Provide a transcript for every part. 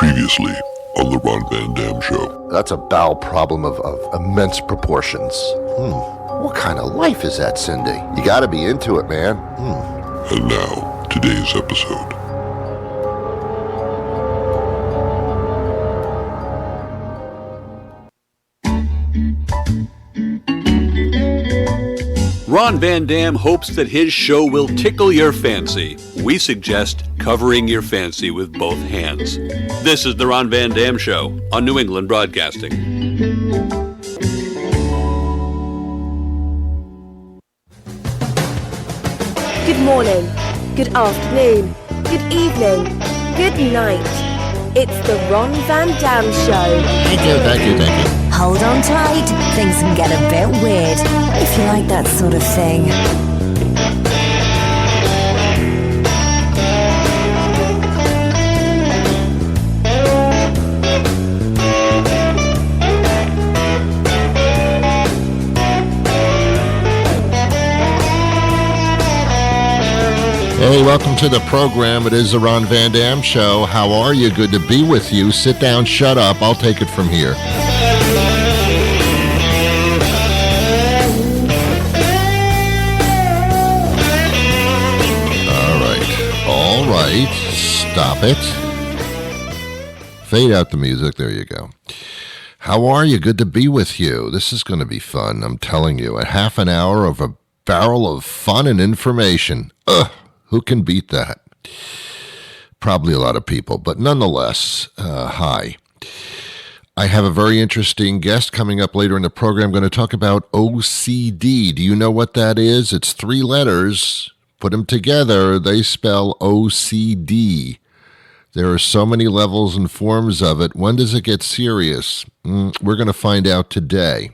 Previously on the Ron Van Dam Show. That's a bowel problem of immense proportions. What kind of life is that, Cindy? You gotta be into it, man. And now, today's episode. Ron Van Dam hopes that his show will tickle your fancy. We suggest covering your fancy with both hands. This is the Ron Van Dam Show on New England Broadcasting. Good morning, good afternoon, good evening, good night. It's the Ron Van Dam Show. Thank you. Hold on tight, things can get a bit weird, if you like that sort of thing. Hey, welcome to the program. It is the Ron Van Dam Show. How are you? Good to be with you. Sit down, shut up. I'll take it from here. All right. Stop it. Fade out the music. There you go. How are you? Good to be with you. This is going to be fun. I'm telling you. A half an hour of a barrel of fun and information. Who can beat that? Probably a lot of people, but nonetheless, hi. I have a very interesting guest coming up later in the program. I'm going to talk about OCD. Do you know what that is? It's 3 letters. Put them together, they spell OCD. There are so many levels and forms of it. When does it get serious? We're going to find out today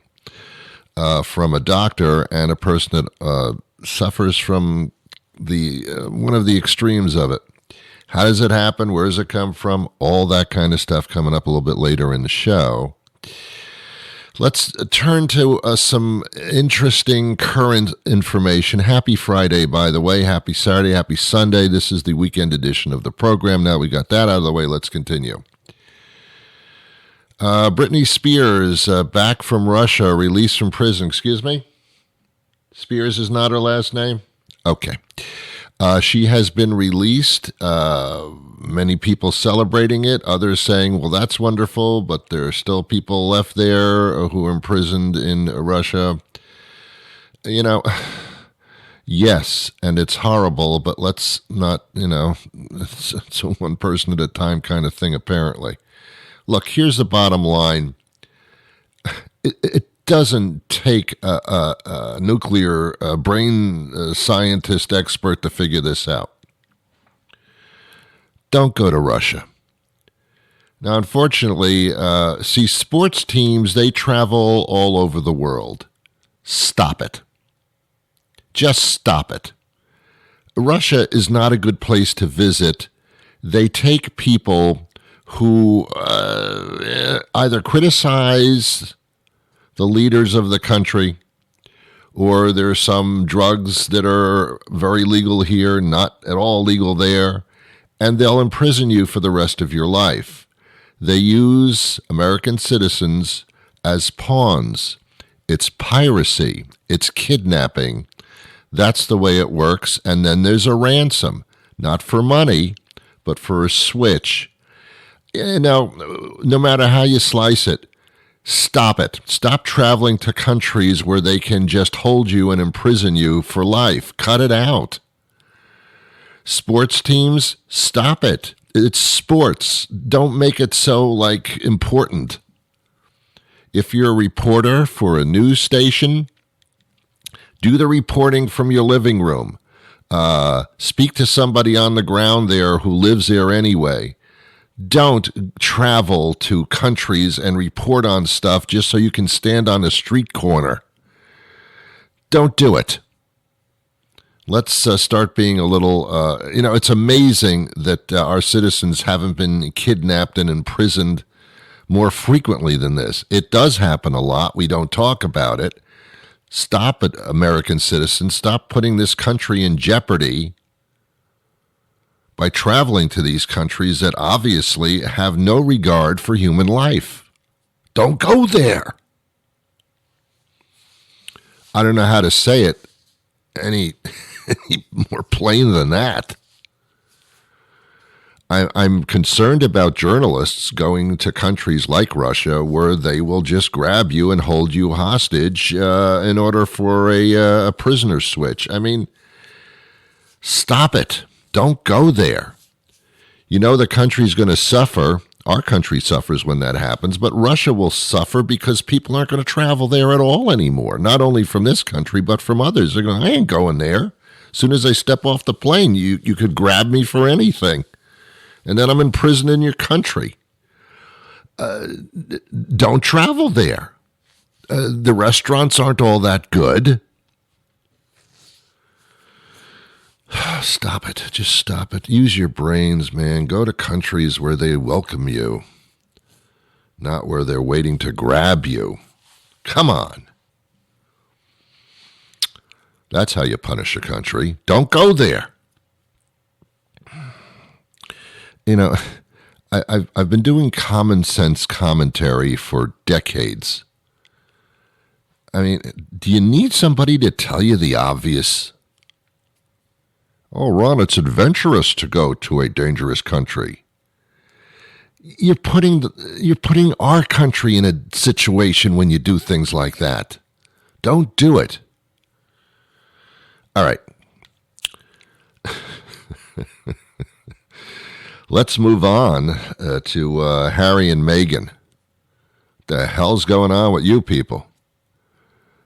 from a doctor and a person that suffers from the one of the extremes of it. How does it happen? Where does it come from? All that kind of stuff coming up a little bit later in the show. Let's turn to some interesting current information. Happy Friday, by the way. Happy Saturday, happy Sunday. This is the weekend edition of the program. Now we got that out of the way, let's continue. Britney Spears, back from Russia, released from prison. Excuse me? Spears is not her last name? Okay. She has been released. Many people celebrating it, others saying, well, that's wonderful, but there are still people left there who are imprisoned in Russia. You know, yes, and it's horrible, but let's not, it's a one person at a time kind of thing, apparently. Look, here's the bottom line. It doesn't take a nuclear brain scientist expert to figure this out. Don't go to Russia. Now, unfortunately, sports teams, they travel all over the world. Stop it. Just stop it. Russia is not a good place to visit. They take people who either criticize the leaders of the country, or there's some drugs that are very legal here, not at all legal there, and they'll imprison you for the rest of your life. They use American citizens as pawns. It's piracy. It's kidnapping. That's the way it works. And then there's a ransom, not for money, but for a switch. No matter how you slice it, stop it. Stop traveling to countries where they can just hold you and imprison you for life. Cut it out. Sports teams, stop it. It's sports. Don't make it so, important. If you're a reporter for a news station, do the reporting from your living room. Speak to somebody on the ground there who lives there anyway. Don't travel to countries and report on stuff just so you can stand on a street corner. Don't do it. Let's start being a little, it's amazing that our citizens haven't been kidnapped and imprisoned more frequently than this. It does happen a lot. We don't talk about it. Stop it, American citizens. Stop putting this country in jeopardy by traveling to these countries that obviously have no regard for human life. Don't go there. I don't know how to say it any more plain than that. I'm concerned about journalists going to countries like Russia where they will just grab you and hold you hostage in order for a prisoner switch. I mean, stop it. Don't go there. You know the country's going to suffer. Our country suffers when that happens, but Russia will suffer because people aren't going to travel there at all anymore, not only from this country, but from others. They're going, I ain't going there. As soon as I step off the plane, you could grab me for anything. And then I'm in prison in your country. Don't travel there. The restaurants aren't all that good. Stop it. Just stop it. Use your brains, man. Go to countries where they welcome you, not where they're waiting to grab you. Come on. That's how you punish a country. Don't go there. You know, I've been doing common sense commentary for decades. I mean, do you need somebody to tell you the obvious? Oh, Ron, it's adventurous to go to a dangerous country. You're putting our country in a situation when you do things like that. Don't do it. All right. Let's move on to Harry and Meghan. The hell's going on with you people?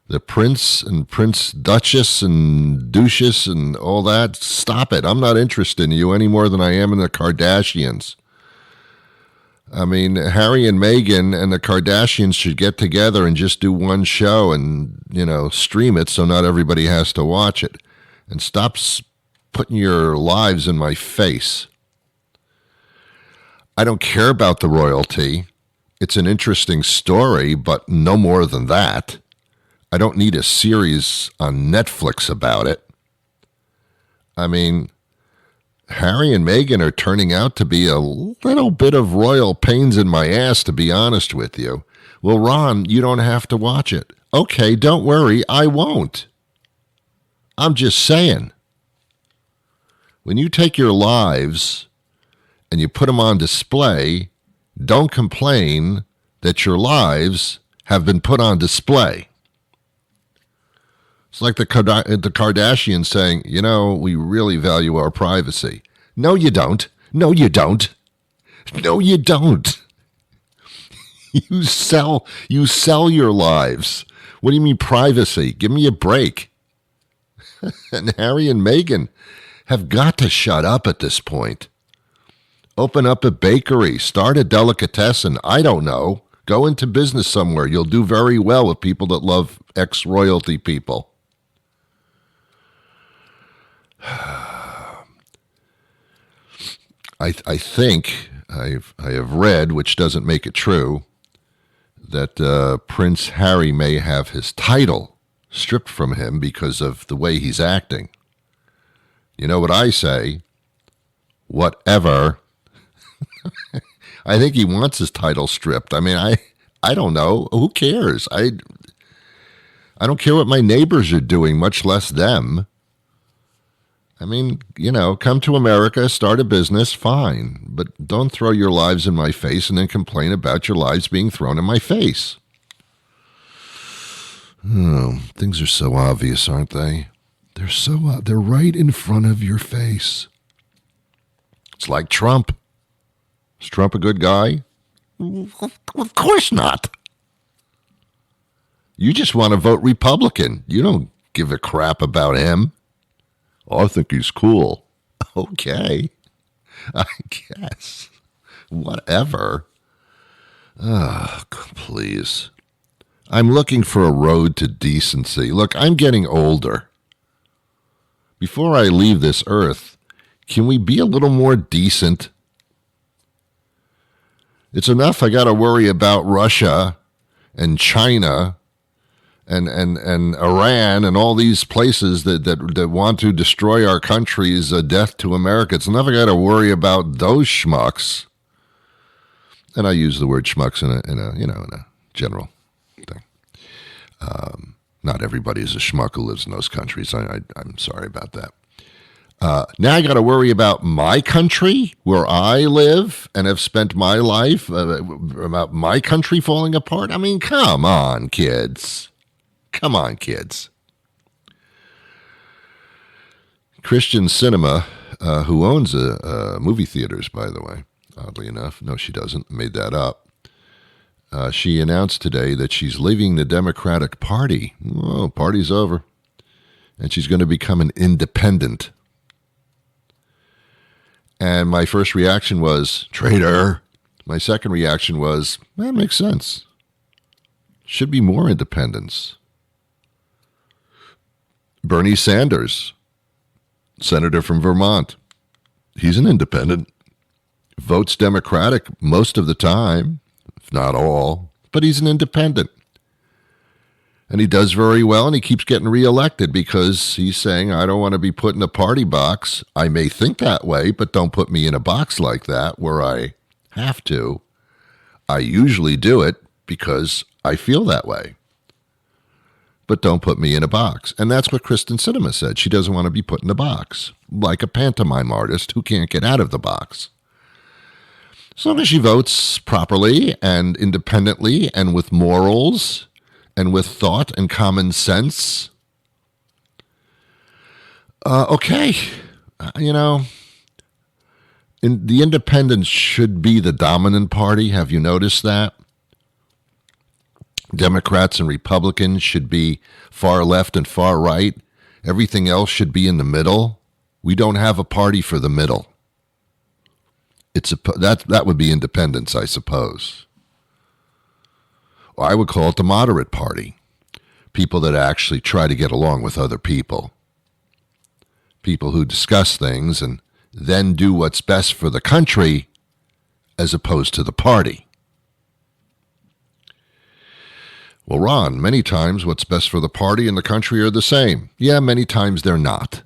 The Prince and Prince Duchess and Duchess and all that, stop it. I'm not interested in you any more than I am in the Kardashians. I mean, Harry and Meghan and the Kardashians should get together and just do one show and, stream it so not everybody has to watch it. And stop putting your lives in my face. I don't care about the royalty. It's an interesting story, but no more than that. I don't need a series on Netflix about it. I mean, Harry and Meghan are turning out to be a little bit of royal pains in my ass, to be honest with you. Well, Ron, you don't have to watch it. Okay, don't worry, I won't. I'm just saying. When you take your lives and you put them on display, don't complain that your lives have been put on display. It's like the Kardashians saying, we really value our privacy. No, you don't. No, you don't. No, you don't. You sell your lives. What do you mean privacy? Give me a break. And Harry and Meghan have got to shut up at this point. Open up a bakery, start a delicatessen, I don't know. Go into business somewhere. You'll do very well with people that love ex-royalty people. I think I have read, which doesn't make it true, that Prince Harry may have his title stripped from him because of the way he's acting. You know what I say? Whatever. I think he wants his title stripped. I mean, I don't know. Who cares? I don't care what my neighbors are doing, much less them. I mean, come to America, start a business, fine. But don't throw your lives in my face and then complain about your lives being thrown in my face. Oh, things are so obvious, aren't they? They're right in front of your face. It's like Trump. Is Trump a good guy? Of course not. You just want to vote Republican. You don't give a crap about him. Oh, I think he's cool. Okay. I guess. Whatever. Please. I'm looking for a road to decency. Look, I'm getting older. Before I leave this earth, can we be a little more decent? It's enough I got to worry about Russia and China and Iran and all these places that want to destroy our country's death to America. It's never got to worry about those schmucks. And I use the word schmucks in a general thing. Not everybody is a schmuck who lives in those countries. I'm sorry about that. Now I got to worry about my country, where I live and have spent my life, about my country falling apart. I mean, come on, kids. Come on, kids. Christian Cinema, who owns movie theaters, by the way, oddly enough. No, she doesn't. Made that up. She announced today that she's leaving the Democratic Party. Oh, party's over. And she's going to become an independent. And my first reaction was, traitor. My second reaction was, that makes sense. Should be more independence. Bernie Sanders, senator from Vermont. He's an independent. Votes Democratic most of the time, if not all, but he's an independent. And he does very well, and he keeps getting reelected because he's saying, I don't want to be put in a party box. I may think that way, but don't put me in a box like that where I have to. I usually do it because I feel that way. But don't put me in a box. And that's what Kristen Sinema said. She doesn't want to be put in a box, like a pantomime artist who can't get out of the box. As long as she votes properly and independently and with morals and with thought and common sense, okay. The independents should be the dominant party. Have you noticed that? Democrats and Republicans should be far left and far right. Everything else should be in the middle. We don't have a party for the middle. That would be independence, I suppose. Or I would call it the moderate party. People that actually try to get along with other people. People who discuss things and then do what's best for the country as opposed to the party. Well, Ron, many times what's best for the party and the country are the same. Yeah, many times they're not.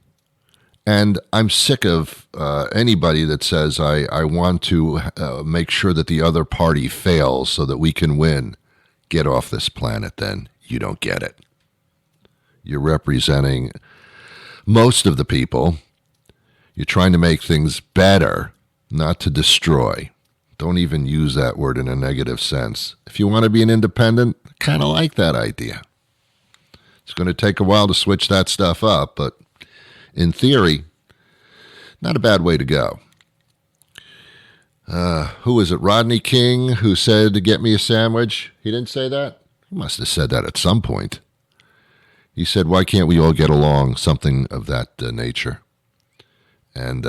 And I'm sick of anybody that says, I want to make sure that the other party fails so that we can win. Get off this planet, then. You don't get it. You're representing most of the people. You're trying to make things better, not to destroy. Don't even use that word in a negative sense. If you want to be an independent, kind of like that idea. It's going to take a while to switch that stuff up, but in theory, not a bad way to go. Who is it? Rodney King, who said, get me a sandwich? He didn't say that? He must have said that at some point. He said, why can't we all get along? Something of that nature. And,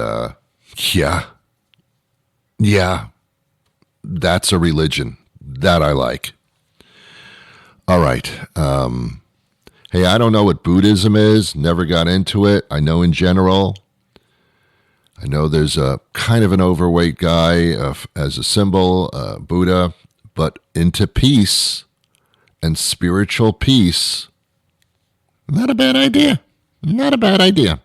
yeah, that's a religion. That I like. All right. Hey, I don't know what Buddhism is. Never got into it. I know in general. I know there's a kind of an overweight guy as a symbol, Buddha, but into peace and spiritual peace. Not a bad idea. Not a bad idea.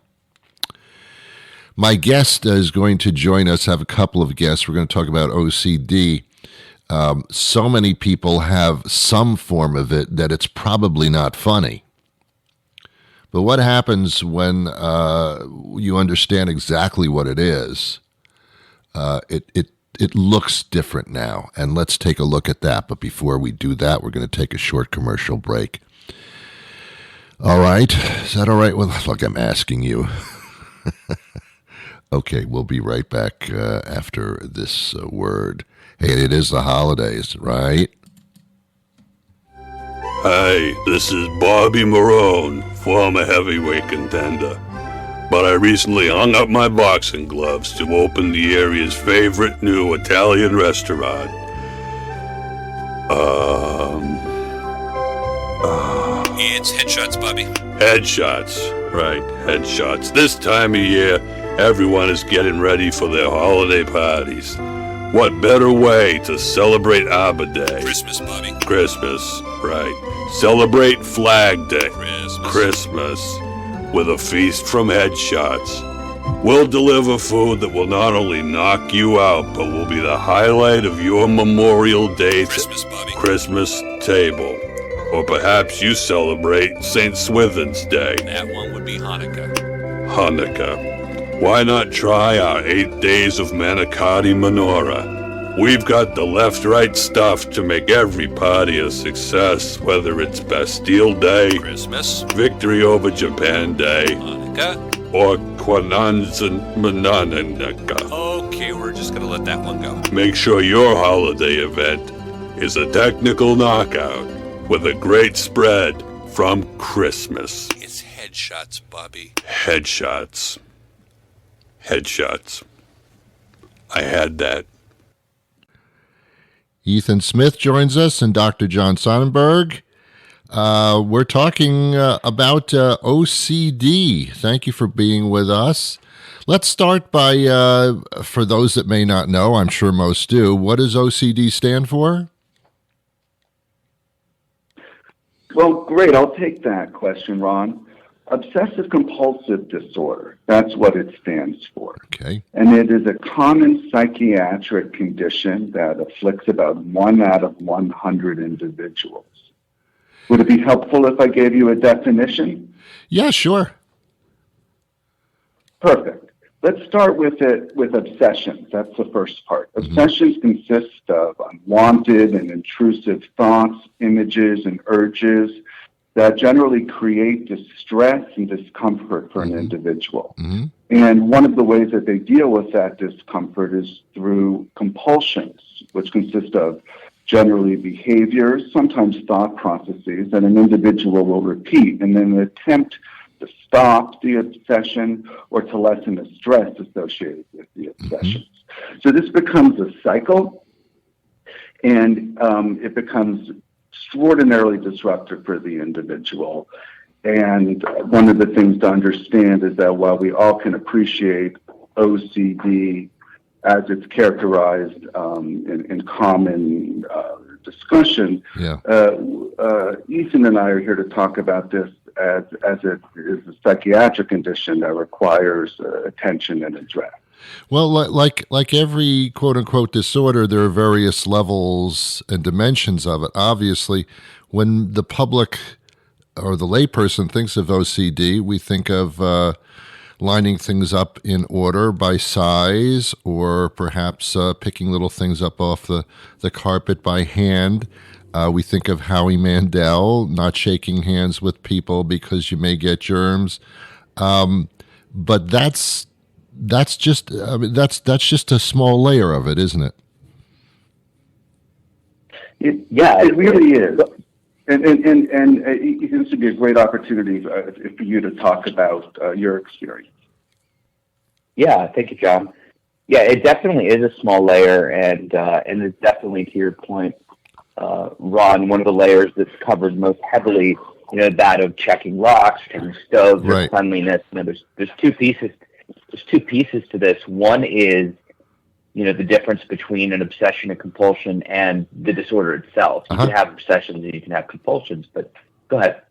My guest is going to join us, have a couple of guests. We're going to talk about OCD. So many people have some form of it that it's probably not funny. But what happens when you understand exactly what it is? It looks different now, and let's take a look at that. But before we do that, we're going to take a short commercial break. All right. Is that all right? Well, look, I'm asking you. Okay, we'll be right back after this word. Hey, it is the holidays, right? Hi, this is Bobby Marone, former heavyweight contender. But I recently hung up my boxing gloves to open the area's favorite new Italian restaurant. It's Headshots, Bobby. Headshots, right, Headshots. This time of year, Everyone is getting ready for their holiday parties. What better way to celebrate Arbor Day? Christmas, Bobby. Christmas, right. Celebrate Flag Day. Christmas. With a feast from Headshots. We'll deliver food that will not only knock you out, but will be the highlight of your Memorial Day Christmas table. Or perhaps you celebrate St. Swithin's Day. That one would be Hanukkah. Hanukkah. Why not try our 8 days of manicotti menorah? We've got the left-right stuff to make every party a success, whether it's Bastille Day, Christmas, Victory over Japan Day, Hanukkah, or Kwanzaa Mananaka. Okay, we're just gonna let that one go. Make sure your holiday event is a technical knockout with a great spread from Christmas. It's Headshots, Bobby. Headshots. Headshots. I had that. Ethan Smith joins us and Dr. John Sonnenberg. We're talking about OCD. Thank you for being with us. Let's start by, for those that may not know, I'm sure most do, what does OCD stand for? Well, great. I'll take that question, Ron. Obsessive compulsive disorder. That's what it stands for. Okay. And it is a common psychiatric condition that afflicts about 1 out of 100 individuals. Would it be helpful if I gave you a definition? Yeah, sure. Perfect. Let's start with obsessions. That's the first part. Obsessions consist of unwanted and intrusive thoughts, images, and urges that generally create distress and discomfort for an individual. And one of the ways that they deal with that discomfort is through compulsions, which consist of generally behaviors, sometimes thought processes, that an individual will repeat in an attempt to stop the obsession or to lessen the stress associated with the obsessions. So this becomes a cycle, and it becomes extraordinarily disruptive for the individual. And one of the things to understand is that while we all can appreciate OCD as it's characterized in common discussion, Ethan and I are here to talk about this as it is a psychiatric condition that requires attention and address. Well, like every quote-unquote disorder, there are various levels and dimensions of it. Obviously, when the public or the layperson thinks of OCD, we think of lining things up in order by size, or perhaps picking little things up off the carpet by hand. We think of Howie Mandel not shaking hands with people because you may get germs. But that's just just a small layer of it, isn't it? It really is. And this would be a great opportunity for you to talk about your experience. Yeah, thank you, John. Yeah, it definitely is a small layer, and it's definitely, to your point, Ron, one of the layers that's covered most heavily, that of checking locks, checking stoves, or cleanliness. There's two pieces. There's two pieces to this. One is, the difference between an obsession and compulsion and the disorder itself. You can have obsessions and you can have compulsions, but go ahead.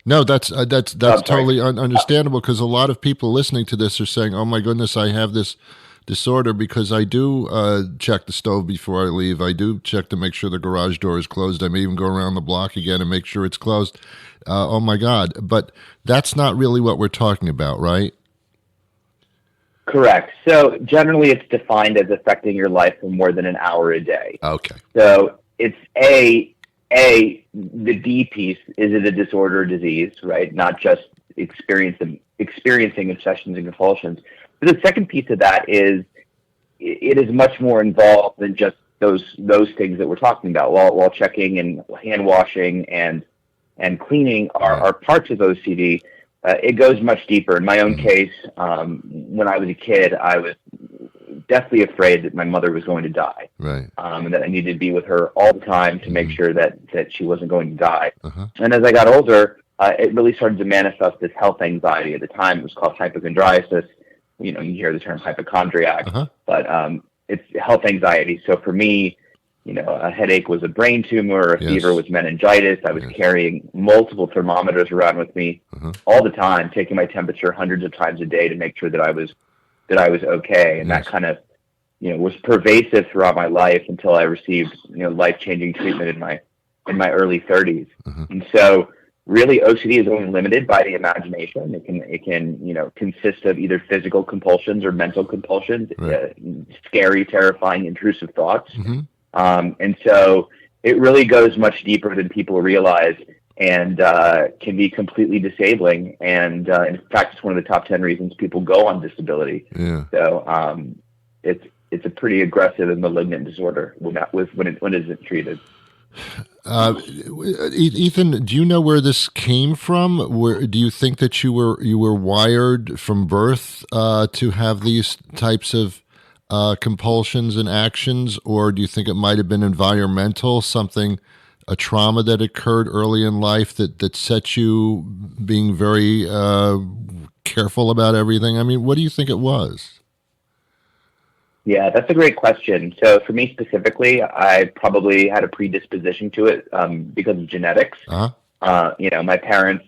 No, that's totally understandable, because a lot of people listening to this are saying, "Oh my goodness, I have this disorder because I do check the stove before I leave. I do check to make sure the garage door is closed. I may even go around the block again and make sure it's closed. Oh my God!" But that's not really what we're talking about, right? Correct. So generally it's defined as affecting your life for more than an hour a day. Okay. So it's the D piece, is it a disorder or disease, right? Not just experiencing obsessions and compulsions. But the second piece of that is it is much more involved than just those things that we're talking about. While checking and hand washing and cleaning are parts of OCD, it goes much deeper. In my own case, when I was a kid, I was deathly afraid that my mother was going to die, right? And that I needed to be with her all the time to make sure that she wasn't going to die. And as I got older, it really started to manifest this health anxiety. At the time, it was called hypochondriasis, you hear the term hypochondriac, Uh-huh. but it's health anxiety. So for me, a headache was a brain tumor, a Yes. fever was meningitis. I was Yes. carrying multiple thermometers around with me Uh-huh. all the time, taking my temperature hundreds of times a day to make sure that I was okay. And Yes. that kind of, was pervasive throughout my life until I received, life-changing treatment in my early 30s. Uh-huh. And so really OCD is only limited by the imagination. It can consist of either physical compulsions or mental compulsions, Right. scary, terrifying, intrusive thoughts. Mm-hmm. And so it really goes much deeper than people realize, and can be completely disabling. And in fact, it's one of the top 10 reasons people go on disability. Yeah. So it's a pretty aggressive and malignant disorder when it isn't treated. Ethan, do you know where this came from? Where do you think that you were wired from birth to have these types of compulsions and actions, or do you think it might have been environmental, a trauma that occurred early in life that set you being very careful about everything? I mean, what do you think it was? Yeah, that's a great question. So for me specifically, I probably had a predisposition to it because of genetics. Uh-huh. My parents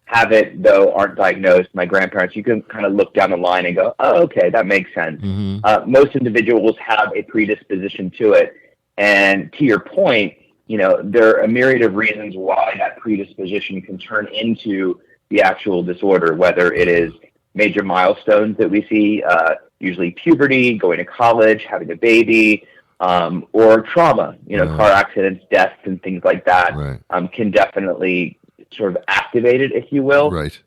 have it, though aren't diagnosed. My grandparents, you can kind of look down the line and go, oh, okay, that makes sense. Mm-hmm. Most individuals have a predisposition to it. And to your point, there are a myriad of reasons why that predisposition can turn into the actual disorder, whether it is major milestones that we see, usually puberty, going to college, having a baby, or trauma, car accidents, deaths, and things like that, Right. Can definitely sort of activate it, if you will. Right.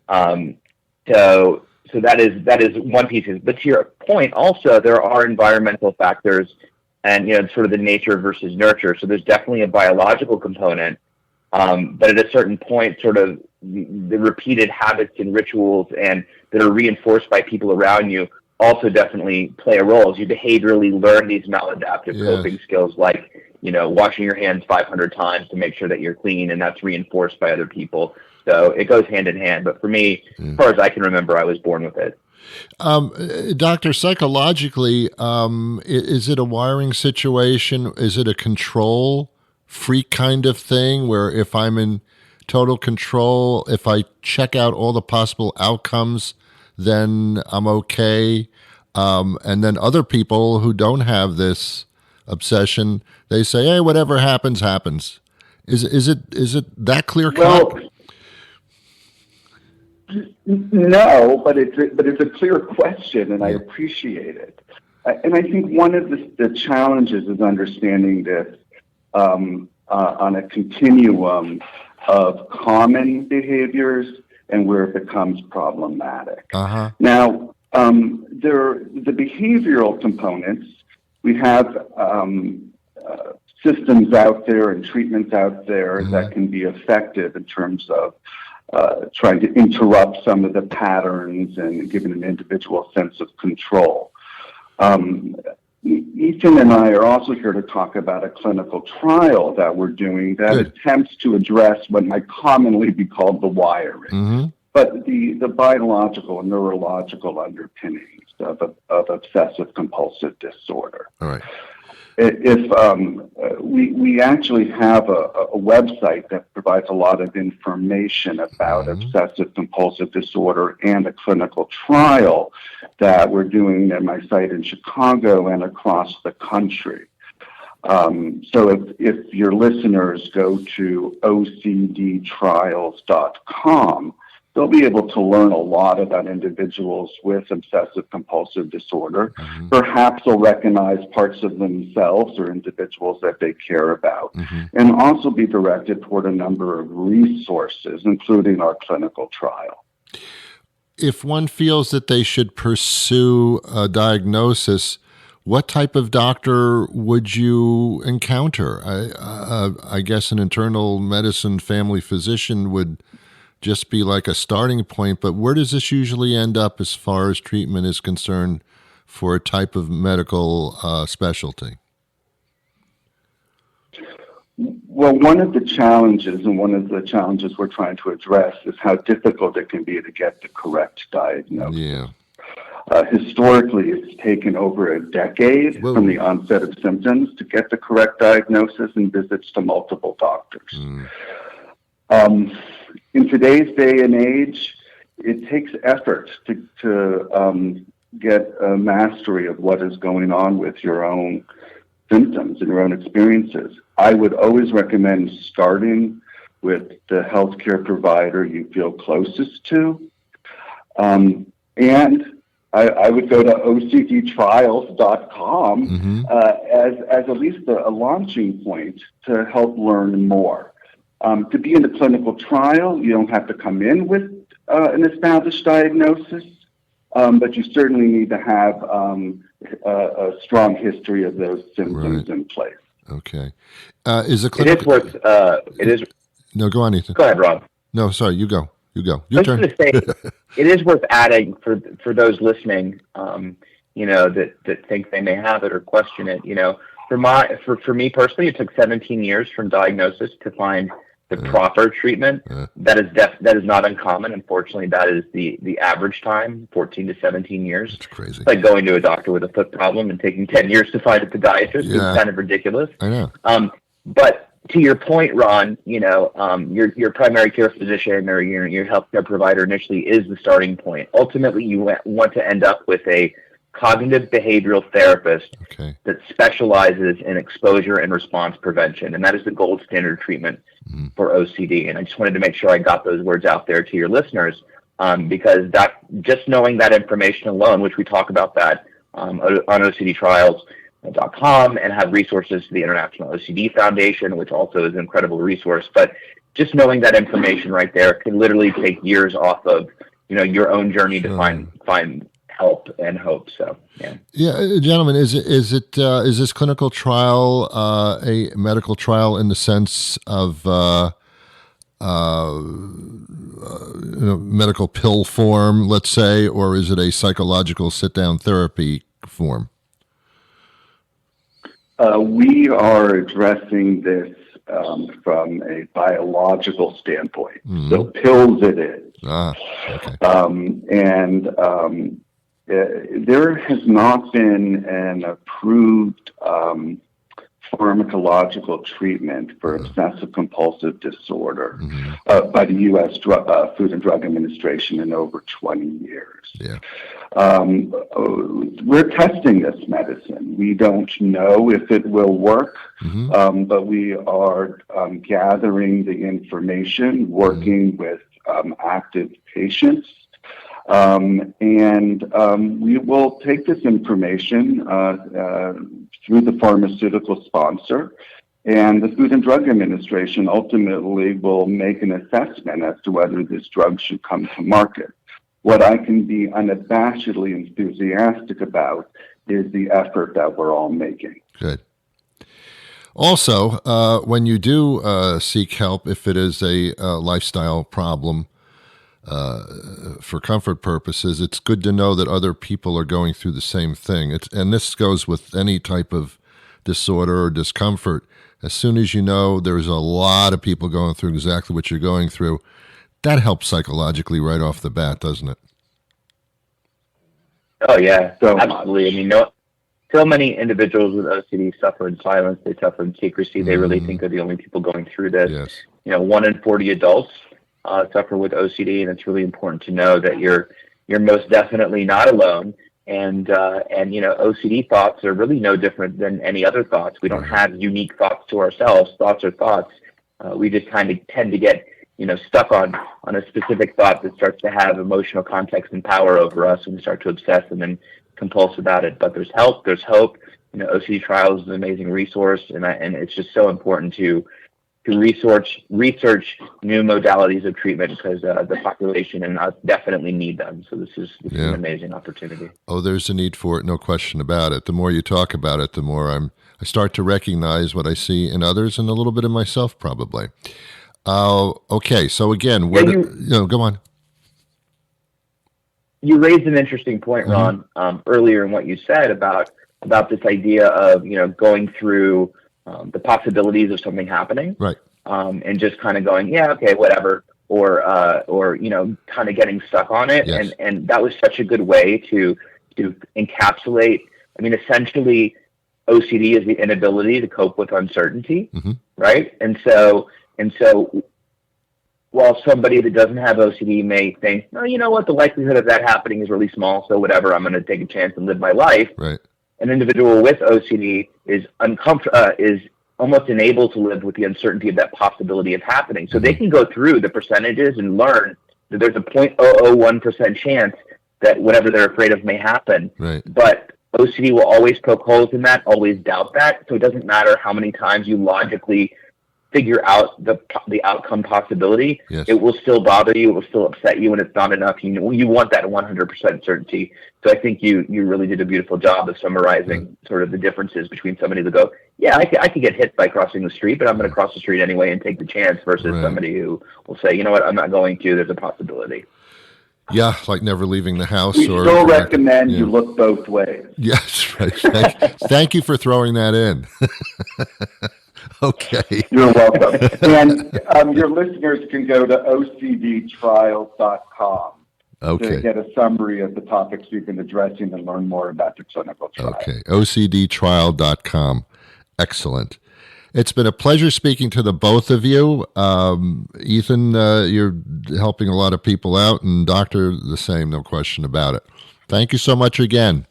So that is one piece. But to your point, also, there are environmental factors and, sort of the nature versus nurture. So there's definitely a biological component. But at a certain point, sort of the repeated habits and rituals and that are reinforced by people around you also definitely play a role as you behaviorally learn these maladaptive Yes. coping skills, like, washing your hands 500 times to make sure that you're clean, and that's reinforced by other people. So it goes hand in hand. But for me, as far as I can remember, I was born with it. Doctor, psychologically, is it a wiring situation? Is it a control freak kind of thing where if I'm in total control, if I check out all the possible outcomes, then I'm okay? And then other people who don't have this obsession, they say, hey, whatever happens, happens. Is it that clear cut? Well, no, but it's a clear question, and I appreciate it. And I think one of the challenges is understanding this on a continuum of common behaviors and where it becomes problematic. Uh-huh. Now, the behavioral components, we have systems out there and treatments out there Mm-hmm. that can be effective in terms of trying to interrupt some of the patterns and giving an individual a sense of control. Ethan and I are also here to talk about a clinical trial that we're doing that Good. attempts to address what might commonly be called the wiring, Mm-hmm. but the biological and neurological underpinnings of obsessive compulsive disorder. All right. If we actually have a website that provides a lot of information about obsessive compulsive disorder and a clinical trial that we're doing at my site in Chicago and across the country. So if your listeners go to ocdtrials.com, they'll be able to learn a lot about individuals with obsessive compulsive disorder. Mm-hmm. Perhaps they'll recognize parts of themselves or individuals that they care about, Mm-hmm. and also be directed toward a number of resources, including our clinical trial. If one feels that they should pursue a diagnosis, what type of doctor would you encounter? I guess an internal medicine family physician would just be like a starting point, but where does this usually end up as far as treatment is concerned for a type of medical specialty? Well, one of the challenges we're trying to address is how difficult it can be to get the correct diagnosis. Yeah. Historically, it's taken over a decade from the onset of symptoms to get the correct diagnosis and visits to multiple doctors. In today's day and age, it takes effort to get a mastery of what is going on with your own symptoms and your own experiences. I would always recommend starting with the healthcare provider you feel closest to. And I would go to ocdtrials.com as at least a launching point to help learn more. To be in a clinical trial, you don't have to come in with an established diagnosis, but you certainly need to have a strong history of those symptoms in place. Okay. Is a clinical... It is. No, go on, Ethan. Go ahead, Rob. No, sorry, you go. Your turn. I was going to say, it is worth adding for those listening, that think they may have it or question it. For me personally, it took 17 years from diagnosis to find the proper treatment. That is not uncommon. Unfortunately, that is the average time, 14 to 17 years. That's crazy. It's like going to a doctor with a foot problem and taking 10 years to find a podiatrist. It's kind of ridiculous. I know. But to your point, Ron, your primary care physician or your healthcare provider initially is the starting point. Ultimately, you want to end up with a cognitive behavioral therapist that specializes in exposure and response prevention, and that is the gold standard treatment for OCD. And I just wanted to make sure I got those words out there to your listeners, because that just knowing that information alone, which we talk about that on OCDtrials.com and have resources to the International OCD Foundation, which also is an incredible resource. But just knowing that information right there can literally take years off of your own journey to find help and hope. So gentlemen, is this clinical trial a medical trial in the sense of medical pill form, let's say, or is it a psychological sit-down therapy form? We are addressing this from a biological standpoint. So pills it is. There has not been an approved pharmacological treatment for obsessive compulsive disorder by the U.S. Food and Drug Administration in over 20 years. We're testing this medicine. We don't know if it will work, but we are gathering the information, working with active patients. And we will take this information through the pharmaceutical sponsor, and the Food and Drug Administration ultimately will make an assessment as to whether this drug should come to market. What I can be unabashedly enthusiastic about is the effort that we're all making. Good. Also, when you do seek help, if it is a lifestyle problem, for comfort purposes, it's good to know that other people are going through the same thing. And this goes with any type of disorder or discomfort. As soon as you know there's a lot of people going through exactly what you're going through, that helps psychologically right off the bat, doesn't it? Oh, yeah, absolutely. I mean, so many individuals with OCD suffer in silence. They suffer in secrecy. They really think they're the only people going through this. Yes. 1 in 40 adults suffer with OCD, and it's really important to know that you're most definitely not alone. And OCD thoughts are really no different than any other thoughts. We don't have unique thoughts to ourselves. Thoughts are thoughts. We just kind of tend to get stuck on a specific thought that starts to have emotional context and power over us, and we start to obsess and then compulse about it. But there's help. There's hope. OCD Trials is an amazing resource, and it's just so important to research new modalities of treatment, because the population and us definitely need them. So this is an amazing opportunity. Oh, there's a need for it, no question about it. The more you talk about it, the more I start to recognize what I see in others and a little bit in myself, probably. Okay, so again, go on. You raised an interesting point, Ron, earlier in what you said about this idea of going through the possibilities of something happening, right? And just kind of going, okay, whatever, or kind of getting stuck on it. Yes. And that was such a good way to to encapsulate. I mean, essentially, OCD is the inability to cope with uncertainty, right? And so, while somebody that doesn't have OCD may think, no, you know what, the likelihood of that happening is really small, so whatever, I'm going to take a chance and live my life. Right. An individual with OCD is is almost enabled to live with the uncertainty of that possibility of happening. So they can go through the percentages and learn that there's a 0.001% chance that whatever they're afraid of may happen. Right. But OCD will always poke holes in that, always doubt that. So it doesn't matter how many times you logically figure out the outcome possibility. Yes. It will still bother you. It will still upset you, and it's not enough. You want that 100% certainty. So I think you really did a beautiful job of summarizing sort of the differences between somebody that go, yeah, I could get hit by crossing the street, but I'm going to cross the street anyway and take the chance, versus somebody who will say, you know what, I'm not going to. There's a possibility. Yeah, like never leaving the house. We still recommend you look both ways. Yes, right. Thank you for throwing that in. Okay. You're welcome. And your listeners can go to ocdtrials.com to get a summary of the topics we've been addressing and learn more about the clinical trial. Okay, ocdtrial.com. Excellent. It's been a pleasure speaking to the both of you. Ethan, you're helping a lot of people out, and Doctor, the same, no question about it. Thank you so much again.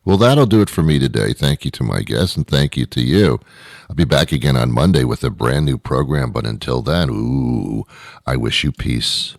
Well, that'll do it for me today. Thank you to my guests, and thank you to you. I'll be back again on Monday with a brand new program, but until then, I wish you peace.